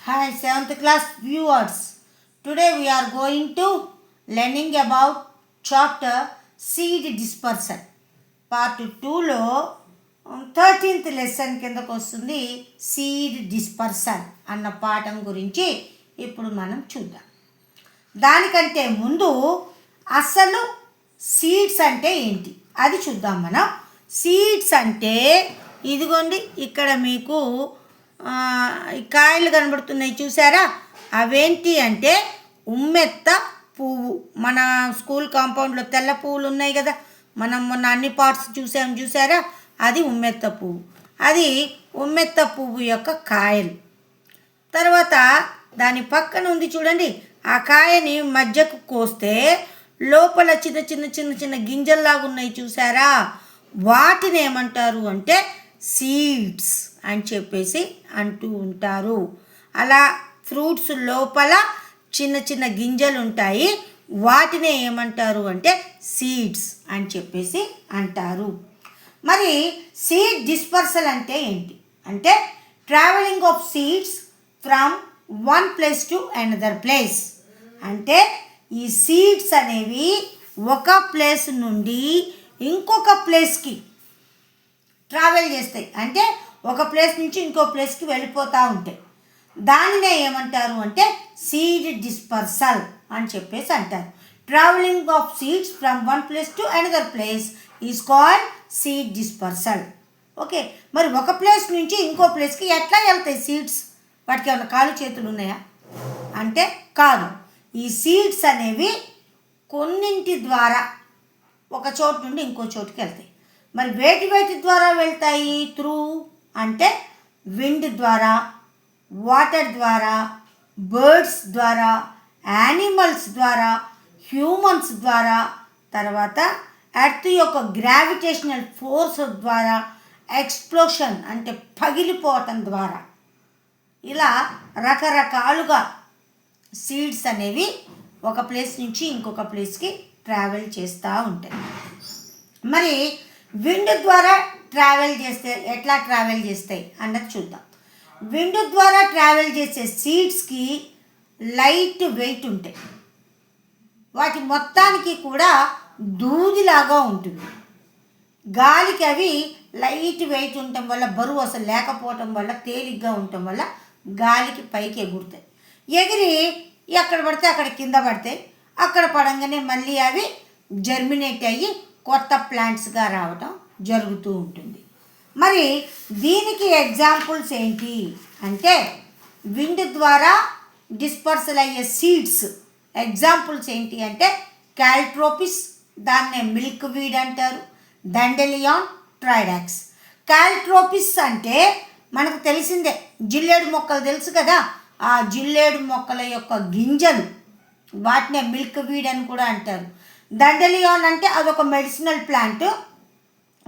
Hi, 7th class viewers. Today we are going to learning about chapter seed dispersal. Part 2లో 13th lesson కిందకు వస్తుంది seed dispersal అన్న పాఠం గురించి ఇప్పుడు మనం చూద్దాం. దానికంటే ముందు అసలు సీడ్స్ అంటే ఏంటి అది చూద్దాం. మనం సీడ్స్ అంటే ఇదిగోండి ఇక్కడ మీకు కాయలు కనబడుతున్నాయి చూసారా, అవేంటి అంటే ఉమ్మెత్త పువ్వు. మన స్కూల్ కాంపౌండ్లో తెల్ల పువ్వులు ఉన్నాయి కదా, మనం మొన్న అన్ని పార్ట్స్ చూసారా, అది ఉమ్మెత్త పువ్వు. అది ఉమ్మెత్త పువ్వు యొక్క కాయలు. తర్వాత దాని పక్కన ఉంది చూడండి, ఆ కాయని మధ్యకు కోస్తే లోపల చిన్న చిన్న చిన్న చిన్న గింజల్లాగా ఉన్నాయి చూసారా, వాటిని ఏమంటారు అంటే సీడ్స్ అని చెప్పేసి అంటూ ఉంటారు. అలా ఫ్రూట్స్ లోపల చిన్న చిన్న గింజలు ఉంటాయి, వాటినే ఏమంటారు అంటే సీడ్స్ అని చెప్పేసి అంటారు. మరి సీడ్ డిస్పర్సల్ అంటే ఏంటి అంటే travelling of seeds from one place to another place. అంటే ఈ సీడ్స్ అనేవి ఒక ప్లేస్ నుండి ఇంకొక ప్లేస్కి ట్రావెల్ చేస్తాయి. అంటే ఒక ప్లేస్ నుంచి ఇంకో ప్లేస్కి వెళ్ళిపోతూ ఉంటాయి. దానినే ఏమంటారు అంటే సీడ్ డిస్పర్సల్ అని చెప్పేసి అంటారు. Travelling of seeds from one place to another place is called seed dispersal. Okay, మరి ఒక ప్లేస్ నుంచి ఇంకో ప్లేస్కి ఎట్లా వెళ్తాయి సీడ్స్? వాటికి ఏమైనా కాలు చేతులు ఉన్నాయా అంటే కాదు. ఈ సీడ్స్ అనేవి కొన్నింటి ద్వారా ఒక చోటు నుండి ఇంకో చోటుకి వెళ్తాయి. మరి వేటి ద్వారా వెళ్తాయి? త్రూ అంటే విండ్ ద్వారా, వాటర్ ద్వారా, బర్డ్స్ ద్వారా, యానిమల్స్ ద్వారా, హ్యూమన్స్ ద్వారా, తర్వాత ఎర్త్ యొక్క గ్రావిటేషనల్ ఫోర్స్ ద్వారా, ఎక్స్ప్లోషన్ అంటే పగిలిపోవటం ద్వారా, ఇలా రకరకాలుగా సీడ్స్ అనేవి ఒక ప్లేస్ నుంచి ఇంకొక ప్లేస్కి ట్రావెల్ చేస్తూ ఉంటాయి. మరి విండ్ ద్వారా ట్రావెల్ చేస్తే ఎట్లా ట్రావెల్ చేస్తాయి అన్నది చూద్దాం. విండ్ ద్వారా ట్రావెల్ చేసే సీడ్స్కి లైట్ వెయిట్ ఉంటాయి. వాటి మొత్తానికి కూడా దూదిలాగా ఉంటుంది. గాలికి అవి లైట్ వెయిట్ ఉండటం వల్ల, బరువు అసలు లేకపోవటం వల్ల, తేలిగ్గా ఉండటం వల్ల గాలికి పైకి ఎగురుతాయి. ఎగిరి ఎక్కడ పడితే అక్కడ కింద పడతాయి. అక్కడ పడంగానే మళ్ళీ అవి జర్మినేట్ అయ్యి కొత్త ప్లాంట్స్గా రావటం జరుగుతూ ఉంటుంది. మరి దీనికి ఎగ్జాంపుల్స్ ఏంటి అంటే విండ్ ద్వారా డిస్పర్సల్ అయ్యే సీడ్స్ ఎగ్జాంపుల్స్ ఏంటి అంటే క్యాల్ట్రోపిస్, దాన్నే మిల్క్ వీడ్ అంటారు, దండెలియాన్, ట్రైడాక్స్. క్యాల్ట్రోపిస్ అంటే మనకు తెలిసిందే, జిల్లేడు మొక్కలు తెలుసు కదా, ఆ జిల్లేడు మొక్కల యొక్క గింజలు, వాటినే మిల్క్ వీడ్ అని కూడా అంటారు. దండెలియాన్ అంటే అదొక మెడిసినల్ ప్లాంట్,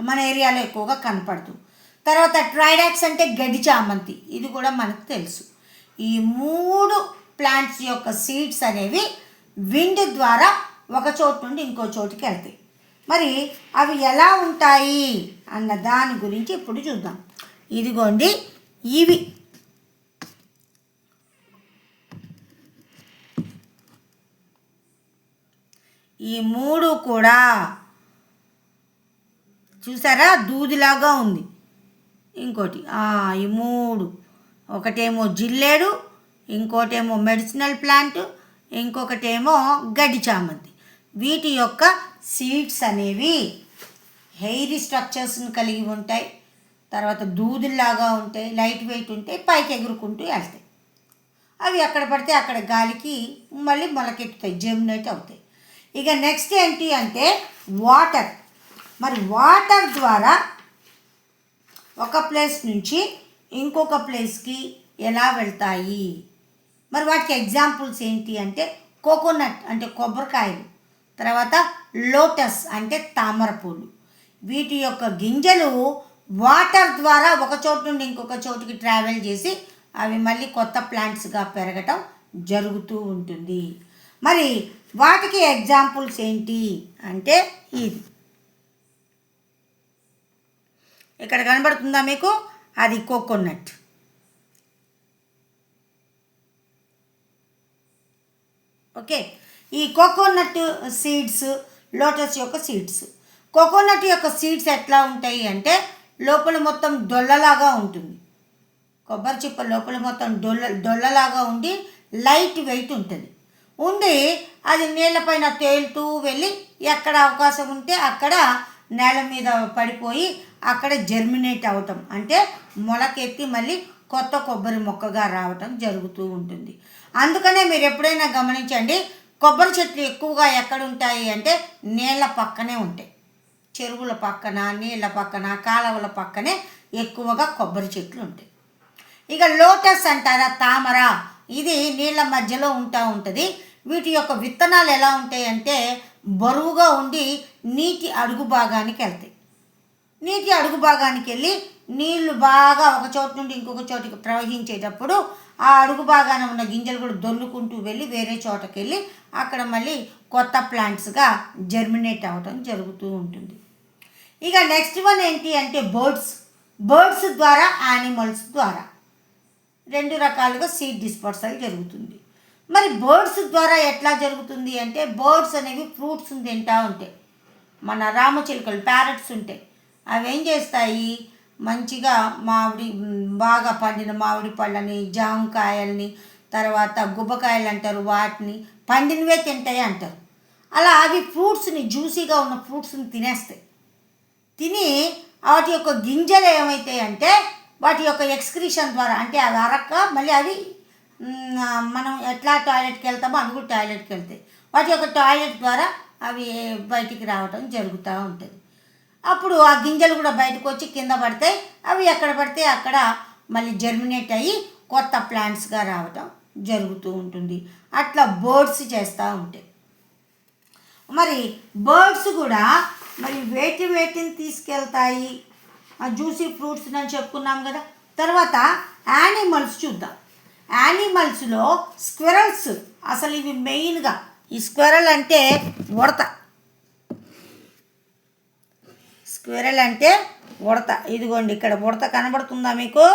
మన ఏరియాలో ఎక్కువగా కనపడదు. తర్వాత ట్రైడాక్స్ అంటే గడ్డి చామంతి, ఇది కూడా మనకు తెలుసు. ఈ మూడు ప్లాంట్స్ యొక్క సీడ్స్ అనేవి విండ్ ద్వారా ఒక చోటు నుండి ఇంకో చోటుకి వెళ్తాయి. మరి అవి ఎలా ఉంటాయి అన్న దాని గురించి ఇప్పుడు చూద్దాం. ఇదిగోండి, ఇవి ఈ మూడు కూడా చూసారా, దూదిలాగా ఉంది. ఇంకోటి ఈ మూడు, ఒకటేమో జిల్లేడు, ఇంకోటేమో మెడిసినల్ ప్లాంట్, ఇంకొకటేమో గడ్డి చామంతి. వీటి యొక్క సీడ్స్ అనేవి హెయిరీ స్ట్రక్చర్స్ని కలిగి ఉంటాయి. తర్వాత దూదిలాగా ఉంటాయి, లైట్ వెయిట్ ఉంటాయి, పైకి ఎగురుకుంటూ వెళ్తాయి. అవి ఎక్కడ పడితే అక్కడ గాలికి మళ్ళీ మొలకెత్తుతాయి, జెర్మినేట్ అవుతాయి. ఇక నెక్స్ట్ ఏంటి అంటే వాటర్. మరి వాటర్ ద్వారా ఒక ప్లేస్ నుంచి ఇంకొక ప్లేస్కి ఎలా వెళ్తాయి? మరి వాటికి ఎగ్జాంపుల్స్ ఏంటి అంటే కోకోనట్ అంటే కొబ్బరికాయలు, తర్వాత లోటస్ అంటే తామర పూలు. వీటి యొక్క గింజలు వాటర్ ద్వారా ఒక చోటు నుండి ఇంకొక చోటుకి ట్రావెల్ చేసి అవి మళ్ళీ కొత్త ప్లాంట్స్గా పెరగటం జరుగుతూ ఉంటుంది. మరి వాటికి ఎగ్జాంపుల్స్ ఏంటి అంటే ఇది ఇక్కడ కనబడుతుందా మీకు, అది కోకోనట్. ఓకే. ఈ కోకోనట్ సీడ్స్, లోటస్ యొక్క సీడ్స్. కోకోనట్ యొక్క సీడ్స్ ఎట్లా ఉంటాయి అంటే లోపల మొత్తం డొల్లలాగా ఉంటుంది. కొబ్బరి చిప్ప లోపల మొత్తం డొల్లలాగా ఉండి లైట్ వెయిట్ ఉంటుంది. ఉండి అది నీళ్ళపైన తేలుతూ వెళ్ళి ఎక్కడ అవకాశం ఉంటే అక్కడ నేల మీద పడిపోయి అక్కడ జర్మినేట్ అవటం, అంటే మొలకెత్తి మళ్ళీ కొత్త కొబ్బరి మొక్కగా రావటం జరుగుతూ ఉంటుంది. అందుకనే మీరు ఎప్పుడైనా గమనించండి, కొబ్బరి చెట్లు ఎక్కువగా ఎక్కడ ఉంటాయి అంటే నీళ్ళ పక్కనే ఉంటాయి. చెరువుల పక్కన, నీళ్ళ పక్కన, కాలువల పక్కనే ఎక్కువగా కొబ్బరి చెట్లు ఉంటాయి. ఇక లోటస్ అంటారా, తామర, ఇది నీళ్ళ మధ్యలో ఉంటుంది. వీటి యొక్క విత్తనాలు ఎలా ఉంటాయి అంటే బరువుగా ఉండి నీటి అడుగు భాగానికి వెళ్తాయి. నీటి అడుగు భాగానికి వెళ్ళి నీళ్లు బాగా ఒక చోటు నుండి ఇంకొక చోటుకి ప్రవహించేటప్పుడు ఆ అడుగు భాగాన ఉన్న గింజలు కూడా దొల్లుకుంటూ వెళ్ళి వేరే చోటకి వెళ్ళి అక్కడ మళ్ళీ కొత్త ప్లాంట్స్గా జర్మినేట్ అవ్వటం జరుగుతూ ఉంటుంది. ఇక నెక్స్ట్ వన్ ఏంటి అంటే బర్డ్స్ ద్వారా, యానిమల్స్ ద్వారా 2 రకాలుగా సీడ్ డిస్పర్సల్ జరుగుతుంది. మరి బర్డ్స్ ద్వారా ఎట్లా జరుగుతుంది అంటే బర్డ్స్ అనేవి ఫ్రూట్స్ తింటూ ఉంటాయి. మన రామచిలుకలు, ప్యారెట్స్ ఉంటాయి. అవి ఏం చేస్తాయి, మంచిగా బాగా పండిన మామిడి పళ్ళని, జామకాయల్ని, తర్వాత గుబ్బకాయలు అంటారు, వాటిని పండినవే తింటాయి అంటారు. అలా అవి ఫ్రూట్స్ని, జ్యూసీగా ఉన్న ఫ్రూట్స్ని తినేస్తాయి. తిని వాటి యొక్క గింజలు ఏమవుతాయి అంటే వాటి యొక్క ఎక్స్క్రీషన్ ద్వారా, అంటే అవి అరక్క మళ్ళీ అవి మనం ఎట్లా టాయిలెట్కి వెళ్తామో అవి కూడా టాయిలెట్కి వెళ్తాయి. వాటి యొక్క టాయిలెట్ ద్వారా అవి బయటికి రావటం జరుగుతూ ఉంటుంది. అప్పుడు ఆ గింజలు కూడా బయటకు వచ్చి కింద పడతాయి. అవి ఎక్కడ పడితే అక్కడ మళ్ళీ జర్మినేట్ అయ్యి కొత్త ప్లాంట్స్గా రావటం జరుగుతూ ఉంటుంది. అట్లా బర్డ్స్ చేస్తూ ఉంటాయి. మరి బర్డ్స్ కూడా మరి వేటిని తీసుకెళ్తాయి, ఆ జ్యూసీ ఫ్రూట్స్ అని చెప్పుకున్నాం కదా. తర్వాత యానిమల్స్ చూద్దాం. యానిమల్స్లో స్క్విరల్స్, అసలు ఇవి మెయిన్గా, ఈ స్క్విరల్ అంటే ఉడత. స్క్విరల్ అంటే ఉడత. ఇదిగోండి ఇక్కడ ఉడత కనబడుతుందా మీకు?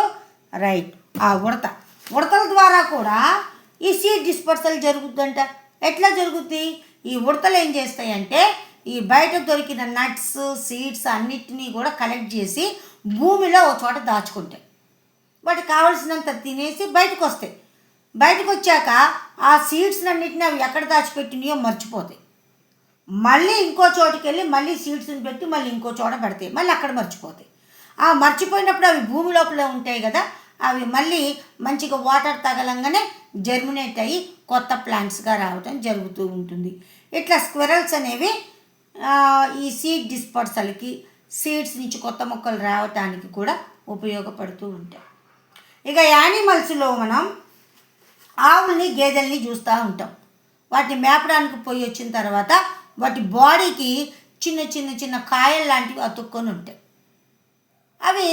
రైట్, ఆ ఉడతల ద్వారా కూడా ఈ సీడ్ డిస్పర్సల్ జరుగుతుందంట. ఎట్లా జరుగుద్ది? ఈ ఉడతలు ఏం చేస్తాయంటే ఈ బయట దొరికిన నట్స్, సీడ్స్ అన్నిటినీ కూడా కలెక్ట్ చేసి భూమిలో ఒక చోట దాచుకుంటాయి. వాటికి కావాల్సినంత తినేసి బయటకు వస్తాయి. బయటకు వచ్చాక ఆ సీడ్స్ అన్నిటిని అవి ఎక్కడ దాచిపెట్టినాయో మర్చిపోతాయి. మళ్ళీ ఇంకో చోటుకి వెళ్ళి మళ్ళీ సీడ్స్ని పెట్టి మళ్ళీ ఇంకో చోట పెడతాయి, మళ్ళీ అక్కడ మర్చిపోతాయి. ఆ మర్చిపోయినప్పుడు అవి భూమి లోపల ఉంటాయి కదా, అవి మళ్ళీ మంచిగా వాటర్ తగలంగానే జర్మినేట్ అయ్యి కొత్త ప్లాంట్స్గా రావటం జరుగుతూ ఉంటుంది. ఇట్లా స్క్విరల్స్ అనేవి ఈ సీడ్ డిస్పర్సల్కి, సీడ్స్ నుంచి కొత్త మొక్కలు రావటానికి కూడా ఉపయోగపడుతూ ఉంటాయి. ఇక యానిమల్స్లో మనం ఆవుల్ని, గేదెల్ని చూస్తూ ఉంటాం. వాటిని మేపడానికి పోయి వచ్చిన తర్వాత వాటి బాడీకి చిన్న కాయలు లాంటివి అతుక్కొని ఉంటాయి. అవి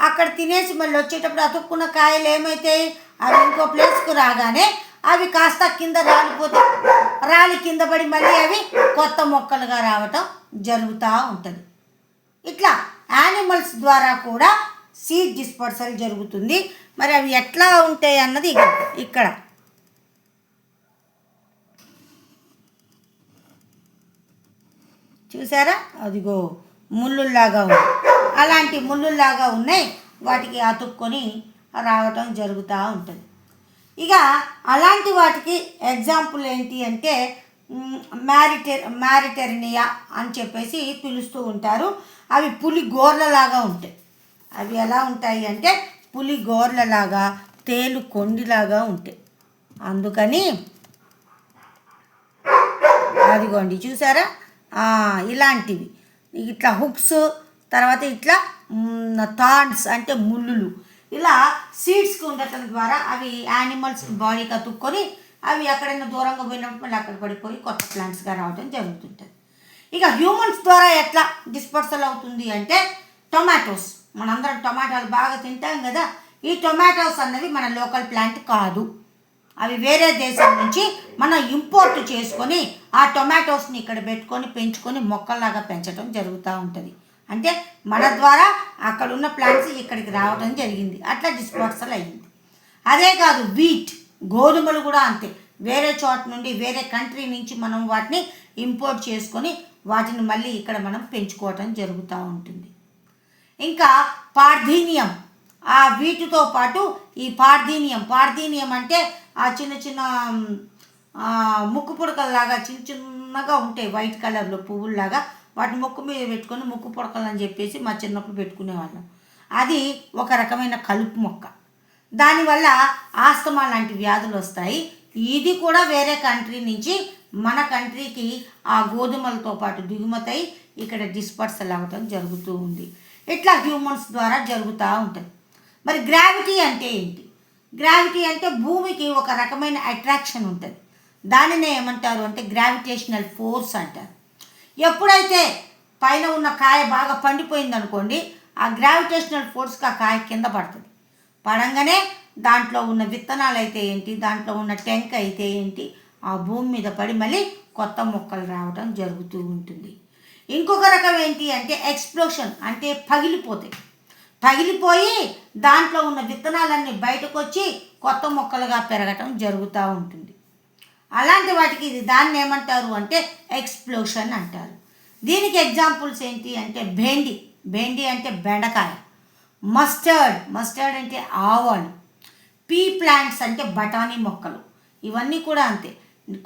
అక్కడ తినేసి మళ్ళీ వచ్చేటప్పుడు అతుక్కున్న కాయలు ఏమవుతాయి, అవి ఇంకో ప్లేస్కు రాగానే అవి కాస్త కింద రాలి కింద పడి మళ్ళీ అవి కొత్త మొక్కలుగా రావటం జరుగుతూ ఉంటుంది. ఇట్లా యానిమల్స్ ద్వారా కూడా సీడ్ డిస్పర్సల్ జరుగుతుంది. మరి అవి ఎట్లా ఉంటాయి అన్నది ఇక్కడ చూసారా, అదిగో ముళ్ళుల్లాగా ఉంది. అలాంటి ముళ్ళుల్లాగా ఉన్నాయి, వాటికి అతుక్కొని రావటం జరుగుతూ ఉంటుంది. ఇక అలాంటి వాటికి ఎగ్జాంపుల్ ఏంటి అంటే మ్యారిటెర్నియా అని చెప్పేసి పిలుస్తూ ఉంటారు. అవి పులి గోర్లలాగా ఉంటాయి. అవి ఎలా ఉంటాయి అంటే పులి గోర్లలాగా, తేలు కొండిలాగా ఉంటాయి. అందుకని అదిగోండి చూసారా, ఇలాంటివి ఇట్లా హుక్స్, తర్వాత ఇట్లా థార్న్స్ అంటే ముళ్ళులు, ఇలా సీడ్స్కి ఉండటం ద్వారా అవి యానిమల్స్ బాడీకి అతుక్కొని అవి ఎక్కడైనా దూరంగా పోయినప్పుడు మళ్ళీ అక్కడ పడిపోయి కొత్త ప్లాంట్స్గా రావడం జరుగుతుంటుంది. ఇక హ్యూమన్స్ ద్వారా ఎట్లా డిస్పర్సల్ అవుతుంది అంటే టొమాటోస్. మనందరం టొమాటోలు బాగా తింటాం కదా. ఈ టొమాటోస్ అన్నవి మన లోకల్ ప్లాంట్ కాదు. అవి వేరే దేశం నుంచి మనం ఇంపోర్ట్ చేసుకొని ఆ టొమాటోస్ని ఇక్కడ పెట్టుకొని పెంచుకొని మొక్కల్లాగా పెంచడం జరుగుతూ ఉంటుంది. అంటే మన ద్వారా అక్కడ ఉన్న ప్లాంట్స్ ఇక్కడికి రావడం జరిగింది, అట్లా డిస్పర్సల్ అయ్యింది. అదే కాదు వీట్, గోధుమలు కూడా అంతే. వేరే చోట నుండి వేరే కంట్రీ నుంచి మనం వాటిని ఇంపోర్ట్ చేసుకొని వాటిని మళ్ళీ ఇక్కడ మనం పెంచుకోవటం జరుగుతూ ఉంటుంది. ఇంకా పార్థీనియం, ఆ వీటితో పాటు ఈ పార్థీనియం అంటే ఆ చిన్న చిన్న ముక్కు పుడకల్లాగా చిన్నగా ఉంటాయి, వైట్ కలర్లో పువ్వుల్లాగా, వాటిని ముక్కు మీద పెట్టుకొని ముక్కు పుడకలు అని చెప్పేసి మా చిన్నప్పుడు పెట్టుకునేవాళ్ళం. అది ఒక రకమైన కలుపు మొక్క. దానివల్ల ఆస్తమా లాంటి వ్యాధులు వస్తాయి. ఇది కూడా వేరే కంట్రీ నుంచి మన కంట్రీకి ఆ గోధుమలతో పాటు దిగుమతై ఇక్కడ డిస్పర్సల్ అవ్వటం జరుగుతూ ఉంది. ఇట్లా హ్యూమన్స్ ద్వారా జరుగుతూ ఉంటుంది. మరి గ్రావిటీ అంటే ఏంటి? గ్రావిటీ అంటే భూమికి ఒక రకమైన అట్రాక్షన్ ఉంటుంది. దానినే ఏమంటారు అంటే గ్రావిటేషనల్ ఫోర్స్ అంటారు. ఎప్పుడైతే పైన ఉన్న కాయ బాగా పండిపోయింది అనుకోండి, ఆ గ్రావిటేషనల్ ఫోర్స్కి ఆ కాయ కింద పడుతుంది. పడంగానే దాంట్లో ఉన్న విత్తనాలు అయితే ఏంటి, దాంట్లో ఉన్న టెంక్ అయితే ఏంటి, ఆ భూమి మీద పడి మళ్ళీ కొత్త మొక్కలు రావడం జరుగుతూ ఉంటుంది. ఇంకొక రకం ఏంటి అంటే ఎక్స్ప్లోషన్, అంటే పగిలిపోయి దాంట్లో ఉన్న విత్తనాలన్నీ బయటకు వచ్చి కొత్త మొక్కలుగా పెరగటం జరుగుతూ ఉంటుంది. అలాంటి వాటికి దాన్ని ఏమంటారు అంటే ఎక్స్ప్లోషన్ అంటారు. దీనికి ఎగ్జాంపుల్స్ ఏంటి అంటే భేండి అంటే బెండకాయ, మస్టర్డ్ అంటే ఆవాలు, పీ ప్లాంట్స్ అంటే బఠానీ మొక్కలు. ఇవన్నీ కూడా అంతే,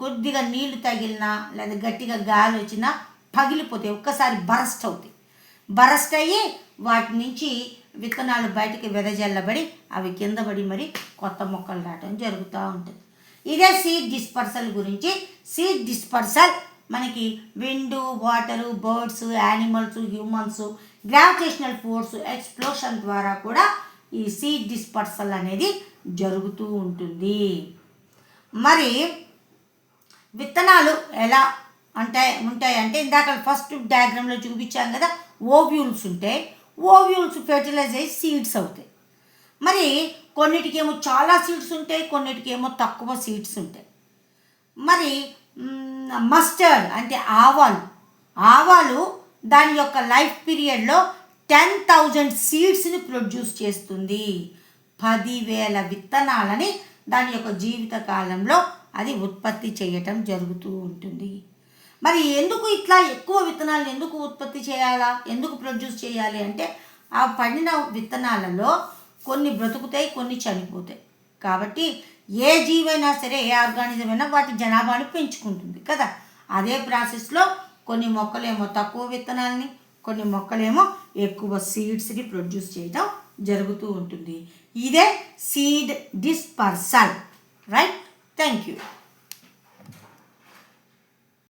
కొద్దిగా నీళ్లు తగిలినా లేదా గట్టిగా గాలి వచ్చినా పగిలిపోతాయి, ఒక్కసారి బరస్ట్ అయ్యి వాటి నుంచి విత్తనాలు బయటకు వెదజల్లబడి అవి కింద పడి మరి కొత్త మొక్కలు రావడం జరుగుతూ ఉంటుంది. ఇదే సీడ్ డిస్పర్సల్ గురించి. సీడ్ డిస్పర్సల్ మనకి wind, water, birds, animals, humans, gravitational force, explosion ద్వారా కూడా ఈ సీడ్ డిస్పర్సల్ అనేది జరుగుతూ ఉంటుంది. మరి విత్తనాలు ఎలా ఉంటాయంటే ఇందాక ఫస్ట్ డయాగ్రామ్లో చూపించాం కదా, ఓవ్యూల్స్ ఉంటాయి. ఓవ్యూల్స్ ఫెర్టిలైజ్ అయ్యి సీడ్స్ అవుతాయి. మరి కొన్నిటికేమో చాలా సీడ్స్ ఉంటాయి, కొన్నిటికేమో తక్కువ సీడ్స్ ఉంటాయి. మరి మస్టర్డ్ అంటే ఆవాలు దాని యొక్క లైఫ్ పీరియడ్లో 10,000 సీడ్స్ని ప్రొడ్యూస్ చేస్తుంది. 10,000 విత్తనాలని దాని యొక్క జీవిత కాలంలో అది ఉత్పత్తి చేయటం జరుగుతూ ఉంటుంది. మరి ఎందుకు ఇట్లా ఎక్కువ విత్తనాలను ఎందుకు ఉత్పత్తి చేయాలా, ఎందుకు ప్రొడ్యూస్ చేయాలి అంటే ఆ పడిన విత్తనాలలో కొన్ని బ్రతుకుతాయి, కొన్ని చనిపోతాయి. కాబట్టి ఏ జీవైనా సరే, ఏ ఆర్గానిజం అయినా వాటి జనాభాను పెంచుకుంటుంది కదా. అదే ప్రాసెస్లో కొన్ని మొక్కలేమో తక్కువ విత్తనాలని, కొన్ని మొక్కలేమో ఎక్కువ సీడ్స్ని ప్రొడ్యూస్ చేయడం జరుగుతూ ఉంటుంది. ఇదే seed dispersal. Right? Thank you.